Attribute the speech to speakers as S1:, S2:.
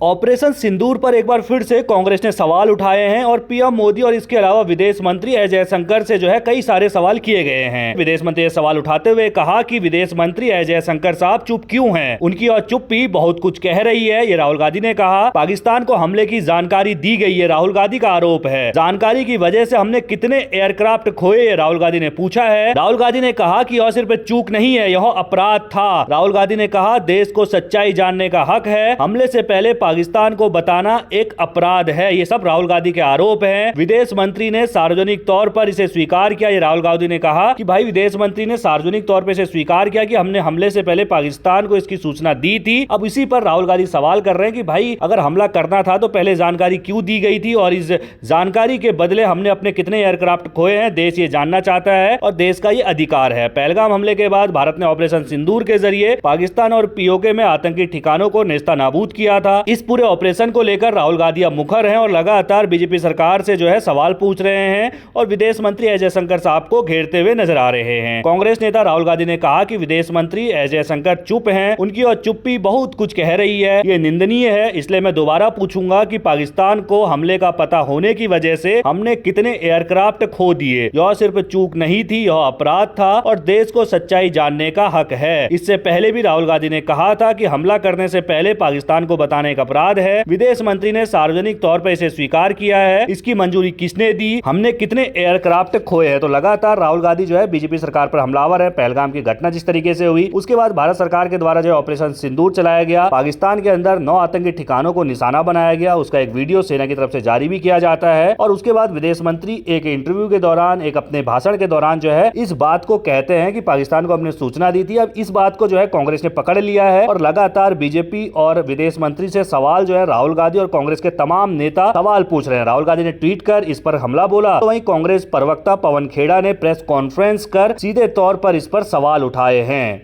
S1: Operation सिंदूर पर एक बार फिर से कांग्रेस ने सवाल उठाए हैं और पीएम मोदी और इसके अलावा विदेश मंत्री एस जयशंकर से जो है कई सारे सवाल किए गए हैं। विदेश मंत्री ने सवाल उठाते हुए कहा कि विदेश मंत्री एस जयशंकर साहब चुप क्यों हैं? उनकी और चुप्पी बहुत कुछ कह रही है, ये राहुल गांधी ने कहा। पाकिस्तान को हमले की जानकारी दी गई है, राहुल गांधी का आरोप है। जानकारी की वजह से हमने कितने एयरक्राफ्ट खोए, ये राहुल गांधी ने पूछा है। राहुल गांधी ने कहा कि यह सिर्फ चूक नहीं है, यह अपराध था। राहुल गांधी ने कहा देश को सच्चाई जानने का हक है, हमले से पहले पाकिस्तान को बताना एक अपराध है। ये सब राहुल गांधी के आरोप हैं। विदेश मंत्री ने सार्वजनिक तौर पर इसे स्वीकार किया। ये राहुल गांधी ने कहा कि भाई विदेश मंत्री ने सार्वजनिक तौर पर इसे स्वीकार किया कि हमने हमले से पहले पाकिस्तान को इसकी सूचना दी थी। अब इसी पर राहुल गांधी सवाल कर रहे हैं कि भाई अगर हमला करना था तो पहले जानकारी क्यों दी गई थी और इस जानकारी के बदले हमने अपने कितने एयरक्राफ्ट खोए हैं, देश ये जानना चाहता है और देश का ये अधिकार है। पहलगाम हमले के बाद भारत ने ऑपरेशन सिंदूर के जरिए पाकिस्तान और पीओके में आतंकी ठिकानों को नेस्तनाबूद किया था। इस पूरे ऑपरेशन को लेकर राहुल गांधी अब मुखर हैं और लगातार बीजेपी सरकार से जो है सवाल पूछ रहे हैं और विदेश मंत्री एस जयशंकर साहब को घेरते हुए नजर आ रहे हैं। कांग्रेस नेता राहुल गांधी ने कहा कि विदेश मंत्री एस जयशंकर चुप हैं, उनकी और चुप्पी बहुत कुछ कह रही है, ये निंदनीय है। इसलिए मैं दोबारा पूछूंगा कि पाकिस्तान को हमले का पता होने की वजह से हमने कितने एयरक्राफ्ट खो दिए। यह सिर्फ चूक नहीं थी, यह अपराध था और देश को सच्चाई जानने का हक है। इससे पहले भी राहुल गांधी ने कहा था कि हमला करने से पहले पाकिस्तान को बताने का अपराध है। विदेश मंत्री ने सार्वजनिक तौर पर इसे स्वीकार किया है। इसकी मंजूरी किसने दी? हमने कितने एयरक्राफ्ट खोए हैं? तो लगातार राहुल गांधी जो है बीजेपी सरकार पर हमलावर है। पहलगाम की घटना जिस तरीके से हुई, उसके बाद भारत सरकार के द्वारा जो ऑपरेशन सिंदूर चलाया गया, पाकिस्तान के अंदर 9 आतंकी ठिकानों को निशाना बनाया गया, उसका एक वीडियो सेना की तरफ से जारी भी किया जाता है। और उसके बाद विदेश मंत्री एक इंटरव्यू के दौरान, एक अपने भाषण के दौरान जो है इस बात को कहते हैं कि पाकिस्तान को अपने सूचना दी थी। अब इस बात को जो है कांग्रेस ने पकड़ लिया है और लगातार बीजेपी और विदेश मंत्री से सवाल जो है राहुल गांधी और कांग्रेस के तमाम नेता सवाल पूछ रहे हैं। राहुल गांधी ने ट्वीट कर इस पर हमला बोला, तो वहीं कांग्रेस प्रवक्ता पवन खेड़ा ने प्रेस कॉन्फ्रेंस कर सीधे तौर पर इस पर सवाल उठाए हैं।